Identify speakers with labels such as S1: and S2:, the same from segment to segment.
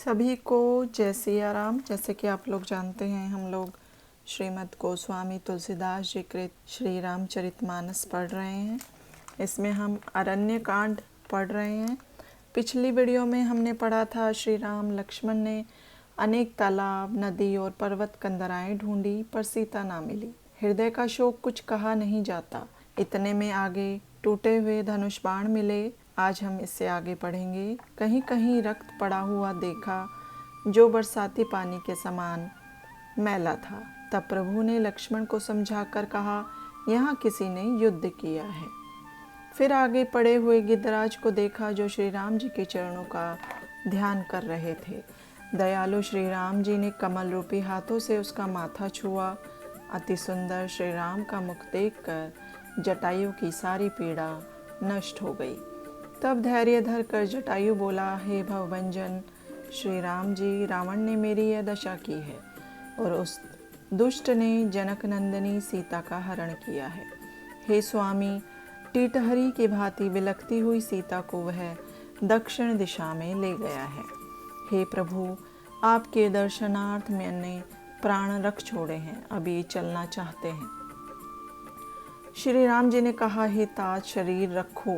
S1: सभी को जय सिया राम। जैसे कि आप लोग जानते हैं, हम लोग श्रीमद् गोस्वामी तुलसीदास जी कृत श्री रामचरितमानस पढ़ रहे हैं। इसमें हम अरण्य कांड पढ़ रहे हैं। पिछली वीडियो में हमने पढ़ा था श्री राम लक्ष्मण ने अनेक तालाब, नदी और पर्वत कंदराएं ढूंढी, पर सीता ना मिली। हृदय का शोक कुछ कहा नहीं जाता। इतने में आगे टूटे हुए धनुष बाण मिले। आज हम इससे आगे पढ़ेंगे। कहीं कहीं रक्त पड़ा हुआ देखा, जो बरसाती पानी के समान मैला था। तब प्रभु ने लक्ष्मण को समझाकर कहा, यहाँ किसी ने युद्ध किया है। फिर आगे पड़े हुए गिद्धराज को देखा, जो श्री राम जी के चरणों का ध्यान कर रहे थे। दयालु श्री राम जी ने कमल रूपी हाथों से उसका माथा छुआ। अति सुंदर श्री राम का मुख देखकर जटायु की सारी पीड़ा नष्ट हो गई। तब धैर्य धर कर जटायु बोला, हे भवभंजन श्री राम जी, रावण ने मेरी यह दशा की है और उस दुष्ट ने जनक नंदिनी सीता का हरण किया है। हे स्वामी, टीटहरी की भांति बिलखती हुई सीता को वह दक्षिण दिशा में ले गया है। हे प्रभु, आपके दर्शनार्थ मैंने प्राण रख छोड़े हैं, अभी चलना चाहते हैं। श्री राम जी ने कहा, हे तात, शरीर रखो।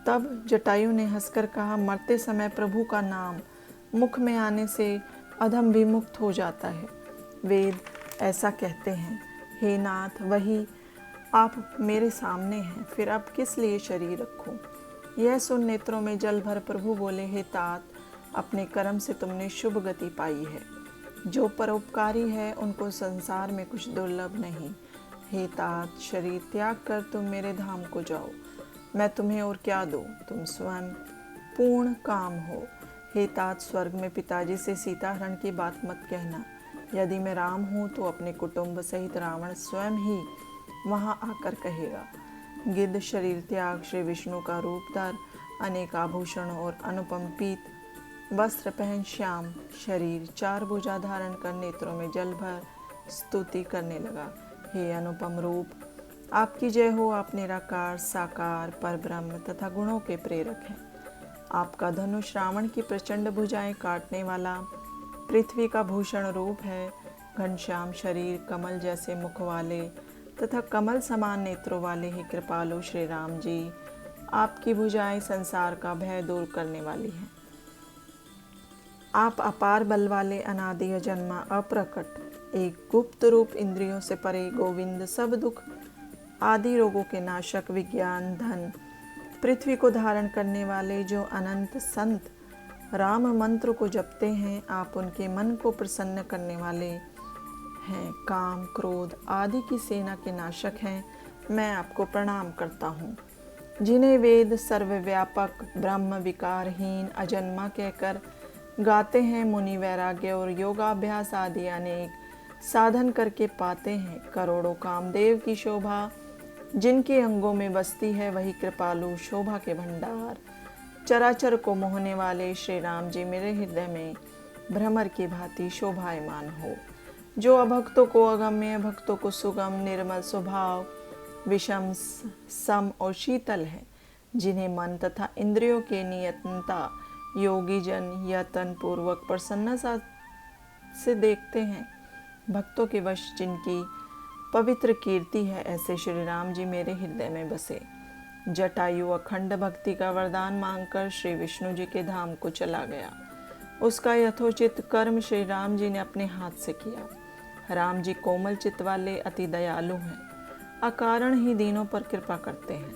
S1: तब जटायु ने हंसकर कहा, मरते समय प्रभु का नाम मुख में आने से अधम भी मुक्त हो जाता है। वेद ऐसा कहते हैं। हे नाथ, वही आप मेरे सामने हैं, फिर अब किस लिए शरीर रखूं? यह सुन नेत्रों में जल भर प्रभु बोले, हे तात, अपने कर्म से तुमने शुभ गति पाई है। जो परोपकारी है उनको संसार में कुछ दुर्लभ नहीं। हे तात, शरीर त्याग कर तुम मेरे धाम को जाओ। मैं तुम्हें और क्या दूं? तुम स्वयं पूर्ण काम हो। हे तात, स्वर्ग में पिताजी से सीता हरण की बात मत कहना। यदि मैं राम हूँ तो अपने कुटुंब सहित रावण स्वयं ही वहाँ आकर कहेगा। गिद्ध शरीर त्याग श्री विष्णु का रूप धर अनेक आभूषण और अनुपम पीत वस्त्र पहन श्याम शरीर चार भुजा धारण कर नेत्रों में जल भर स्तुति करने लगा। हे अनुपम रूप, आपकी जय हो। आप निराकार, साकार, परब्रह्म तथा गुणों के प्रेरक हैं। आपका धनुष रावण की प्रचंड भुजाएं काटने वाला पृथ्वी का भूषण रूप है। घनश्याम शरीर, कमल जैसे मुख वाले तथा कमल समान नेत्रों वाले ही कृपालु श्री राम जी, आपकी भुजाएं संसार का भय दूर करने वाली हैं। आप अपार बल वाले, अनादि अजन्मा, अप्रकट, एक गुप्त रूप, इंद्रियों से परे गोविंद, सब दुख आदि रोगों के नाशक, विज्ञान धन, पृथ्वी को धारण करने वाले, जो अनंत संत राम मंत्र को जपते हैं, आप उनके मन को प्रसन्न करने वाले हैं। काम, क्रोध आदि की सेना के नाशक हैं। मैं आपको प्रणाम करता हूँ। जिन्हें वेद सर्वव्यापक, ब्रह्म विकारहीन, अजन्मा कहकर गाते हैं, मुनि वैराग्य और योगाभ्यास आदि अनेक साधन करके पाते हैं। करोड़ों कामदेव की शोभा जिनके अंगों में बसती है, वही कृपालु शोभा के भंडार, चराचर को मोहने वाले श्री राम जी मेरे हृदय में भ्रमर की भांति शोभायमान हो। जो अभक्तों को अगम्य, भक्तों को सुगम, निर्मल स्वभाव, विषम, सम और शीतल है। जिन्हें मन तथा इंद्रियों के नियंता योगी जन यत्न पूर्वक प्रसन्नता से देखते हैं। भक्तों के वश जिनकी पवित्र कीर्ति है, ऐसे श्री राम जी मेरे हृदय में बसे। जटायु अखंड भक्ति का वरदान मांगकर श्री विष्णु जी के धाम को चला गया। उसका यथोचित कर्म श्री राम जी ने अपने हाथ से किया। राम जी कोमल चित्त वाले, अति दयालु हैं, अकारण ही दीनों पर कृपा करते हैं।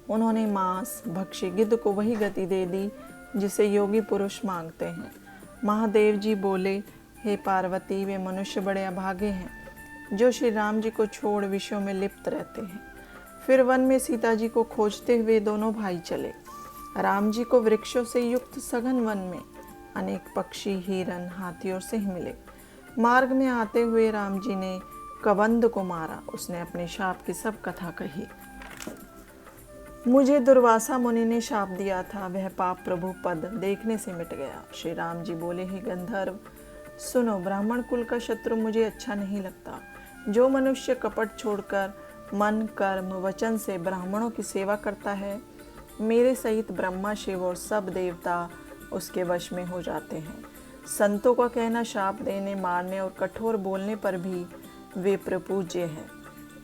S1: उन्होंने मांस भक्षी गिद्ध को वही गति दे दी जिसे योगी पुरुष मांगते हैं। महादेव जी बोले, हे पार्वती, वे मनुष्य बड़े अभागे हैं जो श्री राम जी को छोड़ विषयों में लिप्त रहते हैं। फिर वन में सीता जी को खोजते हुए दोनों भाई चले। राम जी को वृक्षों से युक्त सघन वन में अनेक पक्षी, हिरन, हाथी और सिंह मिले। मार्ग में आते हुए राम जी ने कबंध को मारा। उसने अपने शाप की सब कथा कही। मुझे दुर्वासा मुनि ने शाप दिया था, वह पाप प्रभु पद देखने से मिट गया। श्री राम जी बोले, हे गंधर्व, सुनो, ब्राह्मण कुल का शत्रु मुझे अच्छा नहीं लगता। जो मनुष्य कपट छोड़कर मन, कर्म, वचन से ब्राह्मणों की सेवा करता है, मेरे सहित ब्रह्मा, शिव और सब देवता उसके वश में हो जाते हैं। संतों का कहना श्राप देने, मारने और कठोर बोलने पर भी विप्र पूज्य है।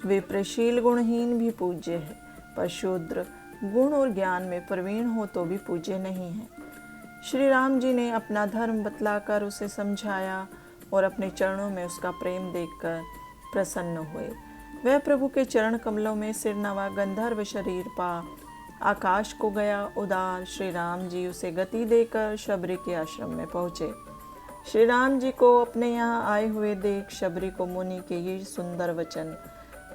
S1: विप्रशील गुणहीन भी पूज्य है, पर शूद्र गुण और ज्ञान में प्रवीण हो तो भी पूज्य नहीं है। श्री राम जी ने अपना धर्म बतलाकर उसे समझाया और अपने चरणों में उसका प्रेम देखकर प्रसन्न हुए। वह प्रभु के चरण कमलों में सिर नवा, गंधर्व शरीर पा आकाश को गया उदार। श्री राम जी उसे गति देकर शबरी के आश्रम में पहुँचे। श्री राम जी को अपने यहाँ आए हुए देख शबरी को मुनि के ये सुंदर वचन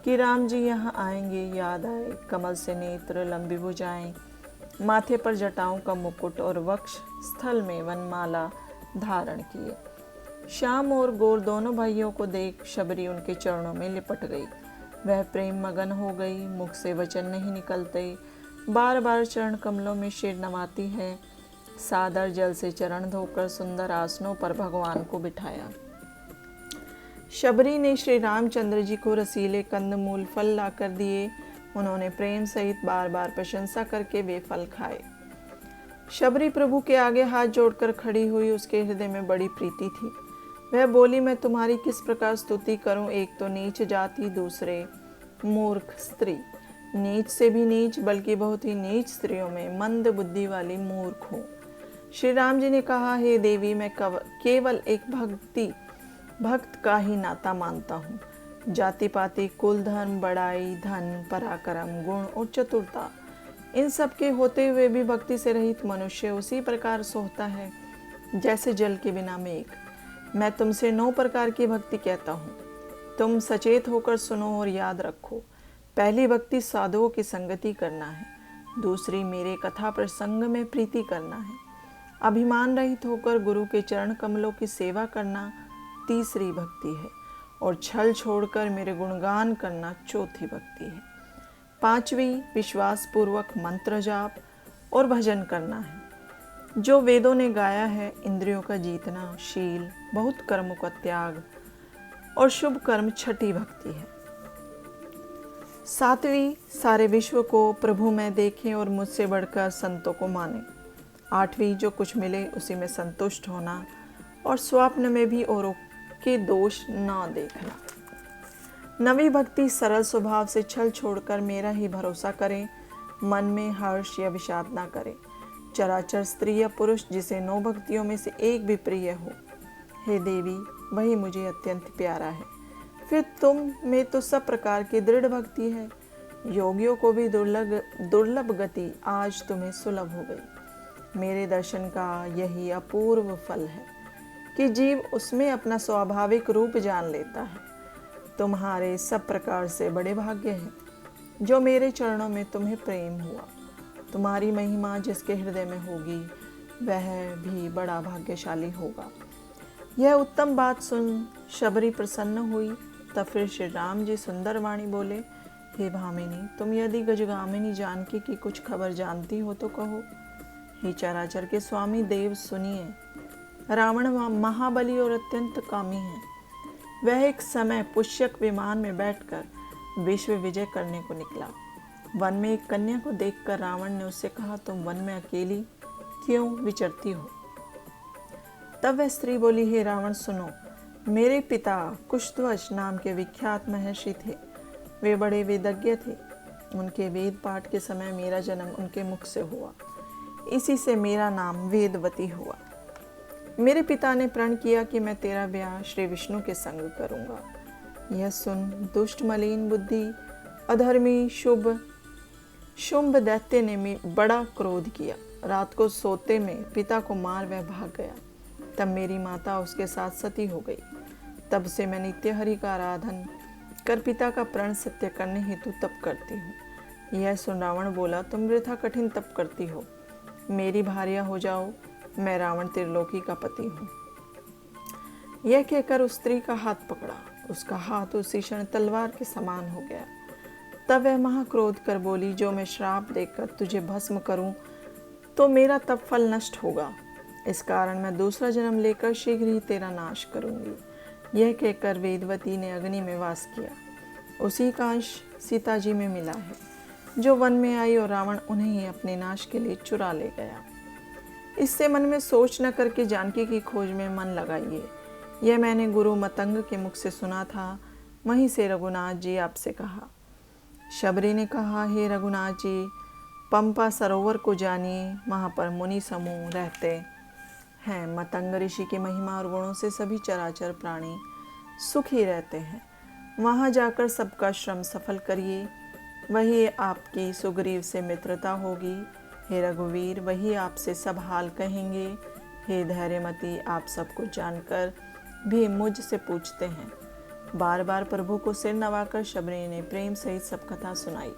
S1: कि राम जी यहाँ आएंगे याद आए। कमल से नेत्र, लंबी भुजाएं, माथे पर जटाओं का मुकुट और वक्ष स्थल में वनमाला धारण किए। श्याम और गोर दोनों भाइयों को देख शबरी उनके चरणों में लिपट गई। वह प्रेम मगन हो गई, मुख से वचन नहीं निकलते, बार बार चरण कमलों में सिर नवाती है। सादर जल से चरण धोकर सुंदर आसनों पर भगवान को बिठाया। शबरी ने श्री रामचंद्र जी को रसीले कंदमूल फल लाकर दिए। उन्होंने प्रेम सहित बार बार प्रशंसा करके वे फल खाए। शबरी प्रभु के आगे हाथ जोड़कर खड़ी हुई। उसके हृदय में बड़ी प्रीति थी। वह बोली, मैं तुम्हारी किस प्रकार स्तुति करूं। एक तो नीच जाति, दूसरे मूर्ख स्त्री। नीच से भी नीच, बल्कि बहुत ही नीच स्त्रियों में मंद बुद्धि वाली मूर्ख हूँ। श्री राम जी ने कहा, हे देवी, मैं केवल एक भक्त का ही नाता मानता हूँ। जाति पाति, कुल, धर्म, बड़ाई, धन, पराक्रम, गुण और चतुरता, इन सब के होते हुए भी भक्ति से रहित मनुष्य उसी प्रकार सोता है जैसे जल के बिना मेघ। मैं तुमसे 9 प्रकार की भक्ति कहता हूँ, तुम सचेत होकर सुनो और याद रखो। पहली भक्ति साधुओं की संगति करना है। दूसरी मेरे कथा प्रसंग में प्रीति करना है। अभिमान रहित होकर गुरु के चरण कमलों की सेवा करना तीसरी भक्ति है। और छल छोड़कर मेरे गुणगान करना चौथी भक्ति है। 5वीं विश्वास पूर्वक मंत्र जाप और भजन करना है। जो वेदों ने गाया है, इंद्रियों का जीतना, शील, बहुत कर्मों का त्याग और शुभ कर्म छठी भक्ति है। 7वीं सारे विश्व को प्रभु में देखें और मुझसे बढ़कर संतों को माने। 8वीं जो कुछ मिले उसी में संतुष्ट होना और स्वप्न में भी औरों के दोष ना देखना। 9वीं भक्ति सरल स्वभाव से छल छोड़कर मेरा ही भरोसा करें, मन में हर्ष या विषाद ना करें। चराचर स्त्री या पुरुष जिसे 9 भक्तियों में से एक भी प्रिय हो, हे देवी, वही मुझे अत्यंत प्यारा है। फिर तुम में तो सब प्रकार की दृढ़ भक्ति है। योगियों को भी दुर्लभ गति आज तुम्हें सुलभ हो गई। मेरे दर्शन का यही अपूर्व फल है कि जीव उसमें अपना स्वाभाविक रूप जान लेता है। तुम्हारे सब प्रकार से बड़े भाग्य हैं जो मेरे चरणों में तुम्हें प्रेम हुआ। तुम्हारी महिमा जिसके हृदय में होगी वह भी बड़ा भाग्यशाली होगा। यह उत्तम बात सुन शबरी प्रसन्न हुई। तब फिर श्री राम जी सुंदर वाणी बोले, हे भामिनी, तुम यदि गजगामिनी जानकी की कुछ खबर जानती हो तो कहो। हे चराचर के स्वामी देव, सुनिए। रावण महाबली और अत्यंत कामी है। वह एक समय पुष्यक विमान में बैठकर विश्व विजय करने को निकला। वन में एक कन्या को देखकर रावण ने उससे कहा, तुम वन में अकेली क्यों विचरती हो? तब वह स्त्री बोली, हे रावण, सुनो। मेरे पिता कुशध्वज नाम के विख्यात महर्षि थे। वे बड़े वेदज्ञ थे। उनके वेद पाठ के समय मेरा जन्म उनके मुख से हुआ। इसी से मेरा नाम वेदवती हुआ। मेरे पिता ने प्रण किया कि मैं तेरा ब्याह श्री विष्णु के संग करूंगा। यह सुन दुष्ट, मलिन बुद्धि, अधर्मी, शुंभ दैत्य ने बड़ा क्रोध किया। रात को सोते में पिता को मार वह भाग गया। तब मेरी माता उसके साथ सती हो गई। तब से मैं नित्य हरि का आराधन कर पिता का प्रण सत्य करने हेतु तप करती हूँ। यह सुन रावण बोला, तुम वृथा कठिन तप करती हो। मेरी भार्या हो जाओ। मैं रावण त्रिलोकी का पति हूँ। यह कहकर उस स्त्री का हाथ पकड़ा। उसका हाथ उसी क्षण तलवार के समान हो गया। तब वह महाक्रोध कर बोली, जो मैं श्राप देकर तुझे भस्म करूं तो मेरा तप फल नष्ट होगा। इस कारण मैं दूसरा जन्म लेकर शीघ्र ही तेरा नाश करूंगी। यह कहकर वेदवती ने अग्नि में वास किया। उसी का अंश सीता जी में मिला है, जो वन में आई और रावण उन्हें ही अपने नाश के लिए चुरा ले गया। इससे मन में सोच न करके जानकी की खोज में मन लगाइए। यह मैंने गुरु मतंग के मुख से सुना था। वहीं से रघुनाथ जी आपसे कहा। शबरी ने कहा, हे रघुनाथ जी, पंपा सरोवर को जानिए, वहाँ पर मुनि समूह रहते हैं। मतंग ऋषि की महिमा और गुणों से सभी चराचर प्राणी सुखी रहते हैं। वहाँ जाकर सबका श्रम सफल करिए, वही आपकी सुग्रीव से मित्रता होगी। हे रघुवीर, वही आपसे सब हाल कहेंगे। हे धैर्यमती, आप सब कुछ जानकर भी मुझ से पूछते हैं। बार बार प्रभु को सिर नवाकर शबरी ने प्रेम सहित सब कथा सुनाई।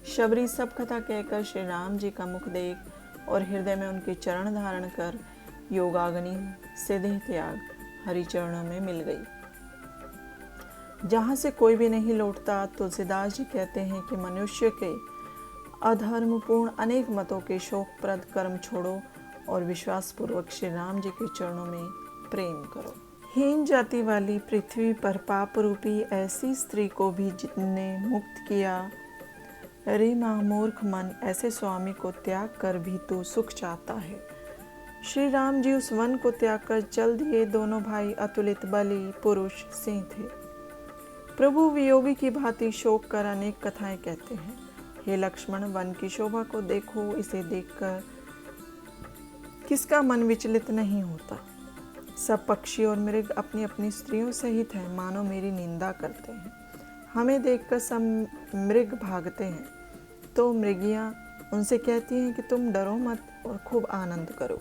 S1: शबरी सब कथा कहकर श्री राम जी का मुख देख और हृदय में उनके चरण धारण कर योगाग्नि से देह त्याग हरि चरणों में मिल गई। जहाँ से कोई भी नहीं लौटता, तुलसीदास जी कहते हैं कि मनुष्य के अधर्मपूर्ण अनेक मतों के शोकप्रद कर्म छोड़ो और विश्वासपूर्वक श्री राम जी के चरणों में प्रेम करो। हीन जाति वाली पृथ्वी पर पाप रूपी ऐसी स्त्री को भी जितने मुक्त किया, रे माँ मूर्ख मन, ऐसे स्वामी को त्याग कर भी तू सुख चाहता है। श्री राम जी उस वन को त्याग कर चल दिए। दोनों भाई अतुलित बली पुरुष सिंह थे। प्रभु वियोगी की भांति शोक कर अनेक कथाएं कहते हैं। हे लक्ष्मण, वन की शोभा को देखो, इसे देखकर किसका मन विचलित नहीं होता। सब पक्षी और मृग अपनी अपनी स्त्रियों सहित हैं, मानो मेरी निंदा करते हैं। हमें देखकर सब मृग भागते हैं, तो मृगियाँ उनसे कहती हैं कि तुम डरो मत और खूब आनंद करो,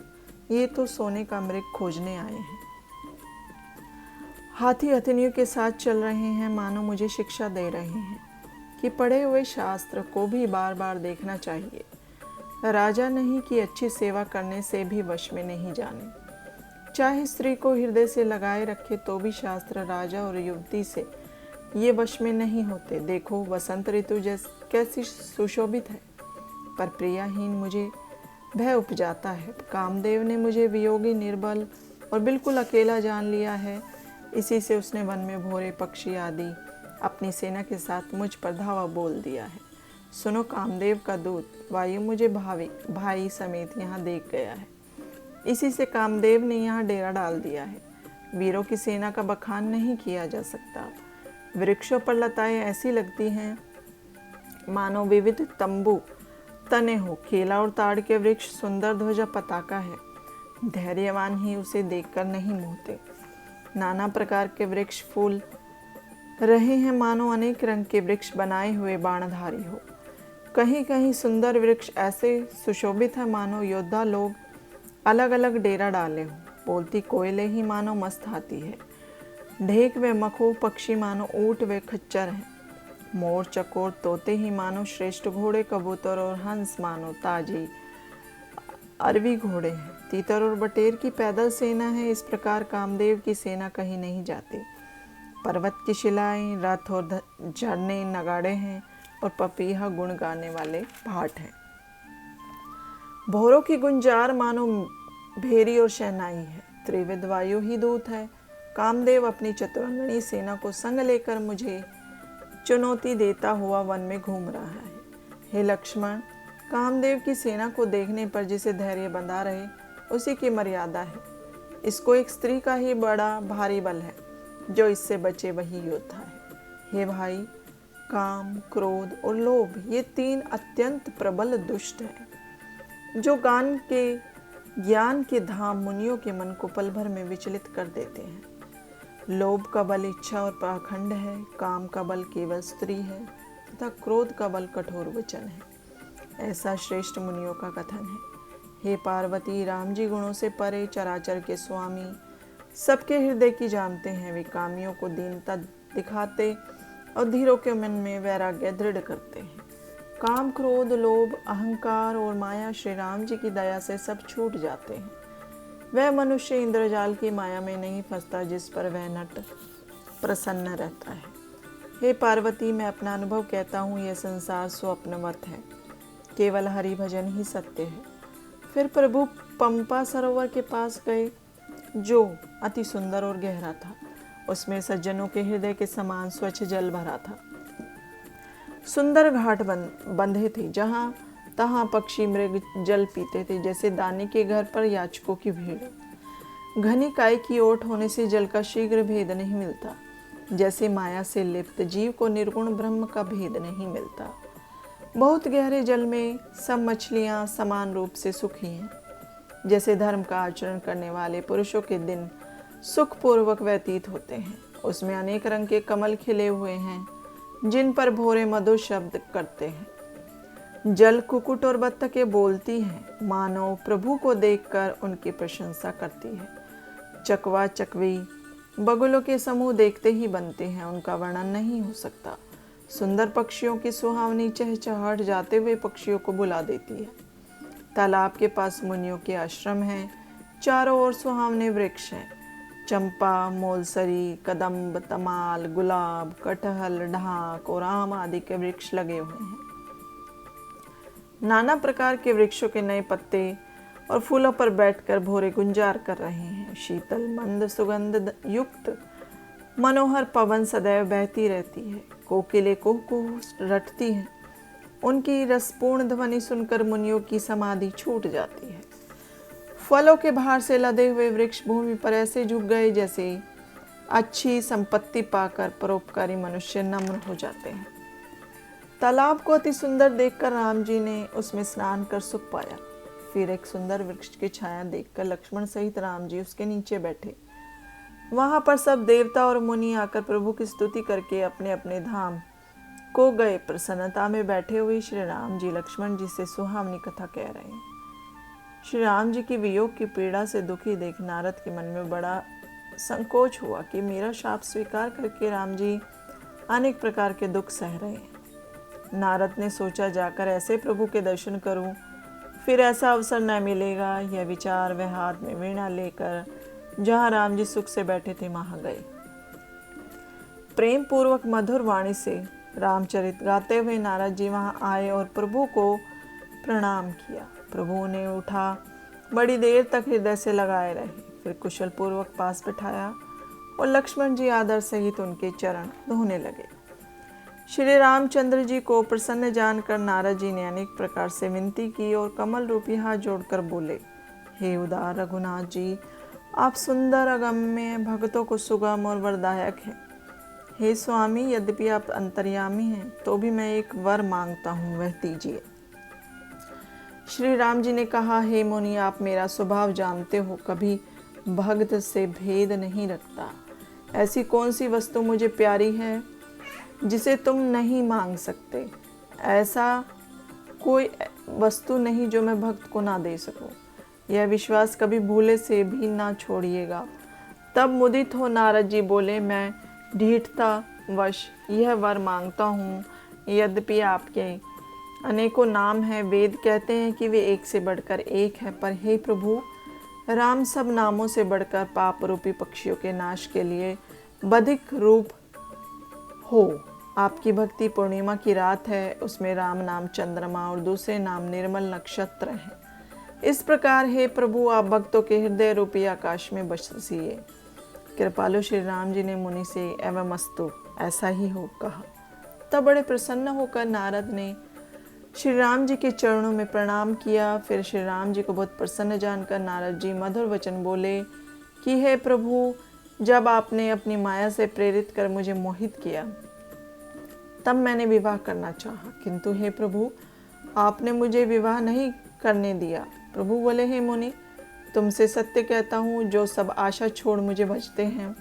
S1: ये तो सोने का मृग खोजने आए हैं। हाथी हथनियों के साथ चल रहे हैं, मानो मुझे शिक्षा दे रहे हैं कि पढ़े हुए शास्त्र को भी बार बार देखना चाहिए। राजा नहीं कि अच्छी सेवा करने से भी वश में नहीं जाने। चाहे स्त्री को हृदय से लगाए रखे तो भी शास्त्र राजा और युवती से ये वश में नहीं होते। देखो, वसंत ऋतु कैसी सुशोभित है, पर प्रियाहीन मुझे भय उपजाता है। कामदेव ने मुझे वियोगी, निर्बल और बिल्कुल अकेला जान लिया है। इसी से उसने वन में भोरे पक्षी आदि अपनी सेना के साथ मुझ पर धावा बोल दिया है। सुनो, कामदेव का दूत वायु मुझे भाई समेत यहाँ देख गया है। इसी से कामदेव ने यहाँ डेरा डाल दिया है। वीरों की सेना का बखान नहीं किया जा सकता। वृक्षों पर लताएं ऐसी लगती हैं मानो विविध तंबू तने हो। केला और ताड़ के वृक्ष सुंदर ध्वजा पताका है। धैर्यवान ही उसे देखकर नहीं मोहते। नाना प्रकार के वृक्ष फूल रहे हैं, मानो अनेक रंग के वृक्ष बनाए हुए बाणधारी हो। कहीं कहीं सुंदर वृक्ष ऐसे सुशोभित है मानो योद्धा लोग अलग अलग डेरा डाले हों। बोलती कोयले ही मानो मस्त हाथी है। ढेक व मखो पक्षी मानो ऊंट व खच्चर हैं। मोर चकोर तोते ही मानो श्रेष्ठ घोड़े, कबूतर और हंस मानो ताजी अरवी घोड़े हैं। तीतर और बटेर की पैदल सेना है। इस प्रकार कामदेव की सेना कहीं नहीं जाती। पर्वत की शिलाएं, रथ और झरने नगाड़े हैं और पपीहा गुण गाने वाले भाट हैं। भोरों की गुंजार मानो भेरी और शहनाई है। त्रिविध वायु ही दूत है। कामदेव अपनी चतुरंगणी सेना को संग लेकर मुझे चुनौती देता हुआ वन में घूम रहा है। हे लक्ष्मण, कामदेव की सेना को देखने पर जिसे धैर्य बंधा रहे उसी की मर्यादा है। इसको एक स्त्री का ही बड़ा भारी बल है। जो इससे बचे वही योद्धा है। हे भाई, काम, क्रोध और लोभ ये तीन अत्यंत प्रबल दुष्ट हैं, जो ज्ञान के धाम मुनियों के मन को पल भर में विचलित कर देते हैं। लोभ का बल इच्छा और पाखंड है। काम का बल केवल स्त्री है तथा क्रोध का बल कठोर वचन है। ऐसा श्रेष्ठ मुनियों का कथन है। हे पार्वती, राम जी गुणों से परे, चराचर के स्वामी, सबके हृदय की जानते हैं। वे कामियों को दीनता दिखाते और धीरों के मन में वैराग्य दृढ़ करते हैं। काम, क्रोध, लोभ, अहंकार और माया श्री राम जी की दया से सब छूट जाते हैं। वह मनुष्य इंद्रजाल की माया में नहीं फंसता जिस पर वह नट प्रसन्न रहता है। हे पार्वती, मैं अपना अनुभव कहता हूँ, यह संसार स्वप्नवत है, केवल हरि भजन ही सत्य है। फिर प्रभु पंपा सरोवर के पास गए, जो अति सुंदर और गहरा था। उसमें सज्जनों के हृदय के समान स्वच्छ जल भरा था। सुंदर घाट बंधे थे, जहाँ तहाँ पक्षी मृग जल पीते थे, जैसे दानी के घर पर याचकों की भीड़। घनी काय की ओट होने से जल का शीघ्र भेद नहीं मिलता, जैसे माया से लिप्त जीव को निर्गुण ब्रह्म का भेद नहीं मिलता। बहुत गहरे जल में सब मछलियाँ समान रूप से सुखी हैं। जैसे धर्म का आचरण करने वाले पुरुषों के दिन सुखपूर्वक व्यतीत होते हैं, उसमें अनेक रंग के कमल खिले हुए हैं, जिन पर भोरे मधुर शब्द करते हैं। जल कुकुट और बत्तखें बोलती हैं, मानव प्रभु को देखकर उनकी प्रशंसा करती है। चकवा चकवी बगुलों के समूह देखते ही बनते हैं, उनका वर्णन नहीं हो सकता। सुंदर पक्षियों की सुहावनी चहचहाहट जाते हुए पक्षियों को बुला देती है। तालाब के पास मुनियों के आश्रम हैं, चारों ओर सुहावने वृक्ष हैं। चंपा, मोलसरी, कदम्ब, तमाल, गुलाब, कटहल, ढाक और आम आदि के वृक्ष लगे हुए हैं। नाना प्रकार के वृक्षों के नए पत्ते और फूलों पर बैठकर भोरे गुंजार कर रहे हैं। शीतल मंद सुगंध युक्त मनोहर पवन सदैव बहती रहती है। कोकिलें कुहू कुहू रटती हैं। उनकी रसपूर्ण ध्वनि सुनकर मुनियों की समाधि छूट जाती है। फलों के भार से लदे हुए वृक्ष भूमि पर ऐसे झुक गए जैसे अच्छी संपत्ति पाकर परोपकारी मनुष्य नम्र हो जाते हैं। तालाब को अति सुंदर देखकर राम जी ने उसमें स्नान कर सुख पाया। फिर एक सुंदर वृक्ष की छाया देखकर लक्ष्मण सहित राम जी उसके नीचे बैठे। वहां पर सब देवता और मुनि आकर प्रभु की स्तुति करके अपने अपने धाम को गए। प्रसन्नता में बैठे हुए श्री राम जी लक्ष्मण जी से सुहावनी कथा कह रहे हैं। श्री राम जी की वियोग की पीड़ा से दुखी देख नारद के मन में बड़ा संकोच हुआ कि मेरा शाप स्वीकार करके राम जी अनेक प्रकार के दुख सह रहे हैं। नारद ने सोचा, जाकर ऐसे प्रभु के दर्शन करूं, फिर ऐसा अवसर न मिलेगा। यह विचार वह हाथ में वीणा लेकर जहाँ राम जी सुख से बैठे थे वहां गए। प्रेम पूर्वक मधुर वाणी से रामचरित गाते हुए नारद जी वहां आए और प्रभु को प्रणाम किया। प्रभु ने उठा बड़ी देर तक हृदय से लगाए रहे, फिर कुशल पूर्वक पास बैठाया और लक्ष्मण जी आदर सहित उनके चरण धोने लगे। श्री रामचंद्र जी को प्रसन्न जानकर नारद जी ने अनेक प्रकार से विनती की और कमल रूपी हाथ जोड़कर बोले, हे उदार रघुनाथ जी, आप सुंदर अगम्य भक्तों को सुगम और वरदायक हैं। हे स्वामी, यद्यपि आप अंतर्यामी हैं तो भी मैं एक वर मांगता हूँ, वह दीजिए। श्री राम जी ने कहा, हे मुनि, आप मेरा स्वभाव जानते हो, कभी भक्त से भेद नहीं रखता। ऐसी कौन सी वस्तु मुझे प्यारी है जिसे तुम नहीं मांग सकते। ऐसा कोई वस्तु नहीं जो मैं भक्त को ना दे सकूं। यह विश्वास कभी भूले से भी ना छोड़िएगा। तब मुदित हो नारद जी बोले, मैं ढीठता वश यह वर मांगता हूँ। यद्यपि आपके अनेकों नाम हैं, वेद कहते हैं कि वे एक से बढ़कर एक है, पर हे प्रभु, राम सब नामों से बढ़कर पाप रूपी पक्षियों के नाश के लिए बधिक रूप हो। आपकी भक्ति पूर्णिमा की रात है, उसमें राम नाम चंद्रमा और दूसरे नाम निर्मल नक्षत्र हैं। इस प्रकार हे प्रभु, आप भक्तों के हृदय रूपी आकाश में बसिए। कृपालु श्री राम जी ने मुनि से एवं अस्तु, ऐसा ही हो, कहा। तब बड़े प्रसन्न होकर नारद ने श्री राम जी के चरणों में प्रणाम किया। फिर श्री राम जी को बहुत प्रसन्न जानकर नारद जी मधुर वचन बोले कि हे प्रभु, जब आपने अपनी माया से प्रेरित कर मुझे मोहित किया तब मैंने विवाह करना चाहा, किंतु हे प्रभु, आपने मुझे विवाह नहीं करने दिया। प्रभु बोले, हे मुनि, तुमसे सत्य कहता हूँ, जो सब आशा छोड़ मुझे भजते हैं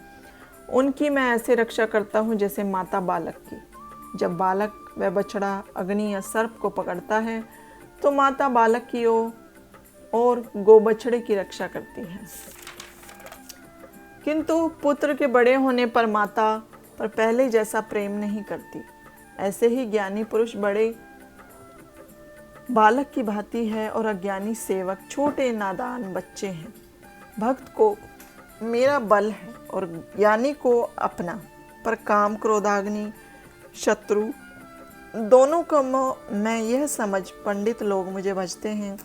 S1: उनकी मैं ऐसे रक्षा करता हूँ जैसे माता बालक की। जब बालक वह बछड़ा अग्नि या सर्प को पकड़ता है तो माता बालक की और गो बछड़े की रक्षा करती है, किंतु पुत्र के बड़े होने पर माता पर पहले जैसा प्रेम नहीं करती। ऐसे ही ज्ञानी पुरुष बड़े बालक की भांति है और अज्ञानी सेवक छोटे नादान बच्चे हैं। भक्त को मेरा बल है और ज्ञानी को अपना, पर काम क्रोधाग्नि शत्रु दोनों को मैं यह समझ पंडित लोग मुझे भजते हैं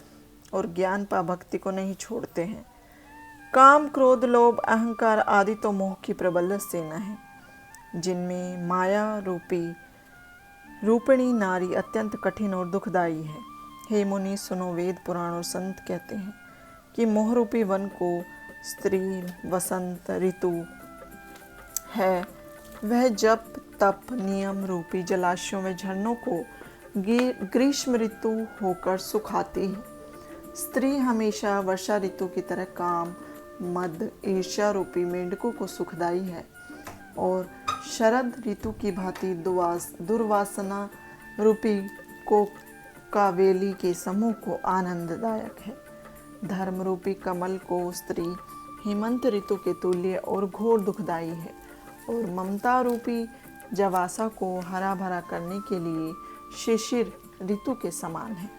S1: और ज्ञान पा भक्ति को नहीं छोड़ते हैं। काम क्रोध लोभ अहंकार आदि तो मोह की प्रबल सेना है, जिनमें माया रूपी रूपिणी नारी अत्यंत कठिन और दुखदायी है। हे मुनि सुनो, वेद पुराण और संत कहते हैं कि मोह रूपी वन को स्त्री वसंत ऋतु है, वह जप तप नियम रूपी जलाशयों व झरनों को ग्रीष्म ऋतु होकर सुखाती है। स्त्री हमेशा वर्षा ऋतु की तरह काम मद ईर्ष्या रूपी मेंढकों को सुखदाई है और शरद ऋतु की भांति दुर्वासना रूपी को कावेली के समूह को आनंददायक है। धर्म रूपी कमल को स्त्री हेमंत ऋतु के तुल्य और घोर दुखदाई है और ममता रूपी जवासा को हरा भरा करने के लिए शिशिर ऋतु के समान है।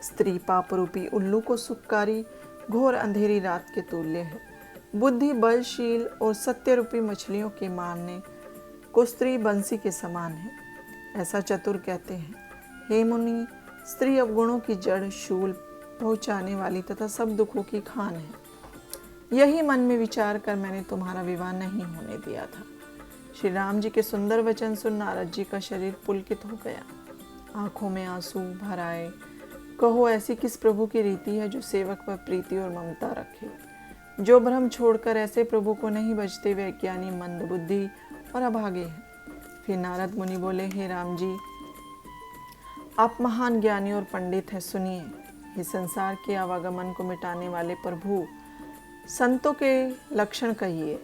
S1: स्त्री पाप रूपी उल्लू को सुखकारी घोर अंधेरी रात के तुल्य है। बुद्धि बलशील और सत्य रूपी मछलियों के मारने को स्त्री बंसी के समान है, ऐसा चतुर कहते हैं। हे मुनि, स्त्री अवगुणों की जड़ शूल पहुँचाने वाली तथा सब दुखों की खान है। यही मन में विचार कर मैंने तुम्हारा विवाह नहीं होने दिया था। श्री राम जी के सुंदर वचन सुन नारद जी का शरीर पुलकित हो गया, आंखों में आंसू भर आए। कहो, ऐसी किस प्रभु की रीति है जो सेवक पर प्रीति और ममता रखे? जो भ्रम छोड़कर ऐसे प्रभु को नहीं बचते वे ज्ञानी मंद बुद्धि और अभागे हैं। फिर नारद मुनि बोले, हे राम जी, आप महान ज्ञानी और पंडित हैं, सुनिए। हे संसार के आवागमन को मिटाने वाले प्रभु, संतों के लक्षण कहिए।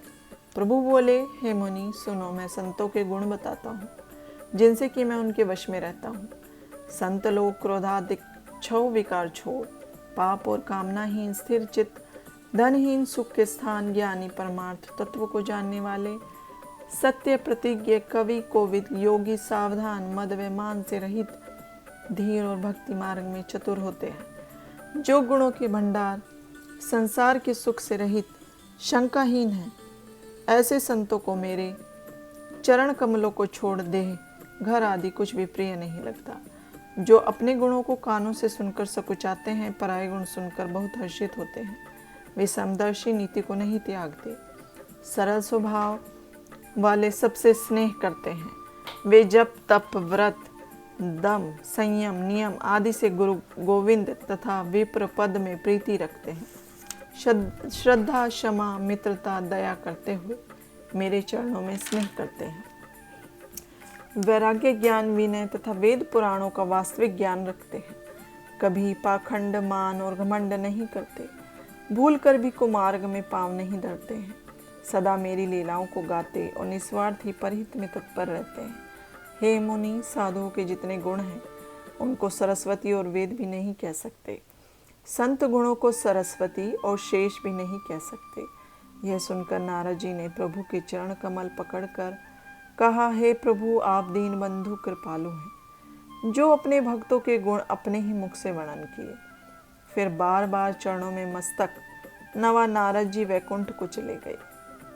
S1: प्रभु बोले, हे मुनि सुनो, मैं संतों के गुण बताता हूँ जिनसे कि मैं उनके वश में रहता हूँ। संत लोग क्रोधादिक छह विकार छोड़ पाप और कामनाहीन स्थिर चित्त धनहीन सुख के स्थान ज्ञानी परमार्थ तत्व को जानने वाले सत्य प्रतिज्ञ कवि कोविद योगी सावधान मद व मान से रहित धीर और भक्ति मार्ग में चतुर होते हैं। जो गुणों के भंडार संसार के सुख से रहित शंकाहीन है, ऐसे संतों को मेरे चरण कमलों को छोड़ दे घर आदि कुछ भी प्रिय नहीं लगता। जो अपने गुणों को कानों से सुनकर सकुचाते हैं, पराये गुण सुनकर बहुत हर्षित होते हैं। वे समदर्शी नीति को नहीं त्यागते, सरल स्वभाव वाले सबसे स्नेह करते हैं। वे जप तप व्रत दम संयम नियम आदि से गुरु गोविंद तथा विप्र पद में प्रीति रखते हैं। श्रद्धा क्षमा मित्रता दया करते हुए मेरे चरणों में स्नेह करते हैं। वैराग्य ज्ञान विनय तथा वेद पुराणों का वास्तविक ज्ञान रखते हैं। कभी पाखंड मान और घमंड नहीं करते, भूल कर भी कुमार्ग में पांव नहीं धरते हैं। सदा मेरी लीलाओं को गाते और निस्वार्थी परहित में तत्पर रहते हैं। हे मुनि, साधुओं के जितने गुण हैं उनको सरस्वती और वेद भी नहीं कह सकते। संत गुणों को सरस्वती और शेष भी नहीं कह सकते। यह सुनकर नारद जी ने प्रभु के चरण कमल पकड़कर कहा, हे प्रभु, आप दीन बंधु कृपालु हैं, जो अपने भक्तों के गुण अपने ही मुख से वर्णन किए। फिर बार बार चरणों में मस्तक नवा नारद जी वैकुंठ को चले गए।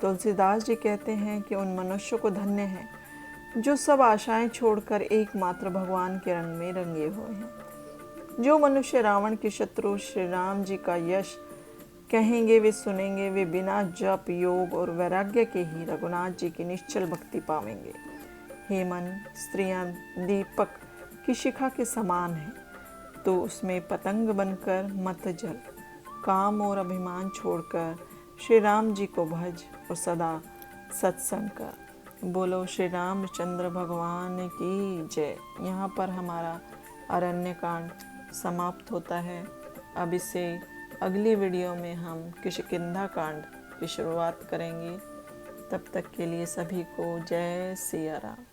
S1: तुलसीदास जी कहते हैं कि उन मनुष्यों को धन्य है जो सब आशाएं छोड़कर एकमात्र भगवान के रंग में रंगे हुए हैं। जो मनुष्य रावण के शत्रु श्री राम जी का यश कहेंगे, वे सुनेंगे, वे बिना जप योग और वैराग्य के ही रघुनाथ जी की निश्चल भक्ति पावेंगे। हे मन, स्त्रियां दीपक की शिखा के समान है, तो उसमें पतंग बनकर मत जल। काम और अभिमान छोड़कर श्री राम जी को भज और सदा सत्संग कर। बोलो श्री रामचंद्र भगवान की जय। यहाँ पर हमारा अरण्य कांड समाप्त होता है। अब इससे अगली वीडियो में हम किष्किंधा कांड की शुरुआत करेंगे। तब तक के लिए सभी को जय सिया राम।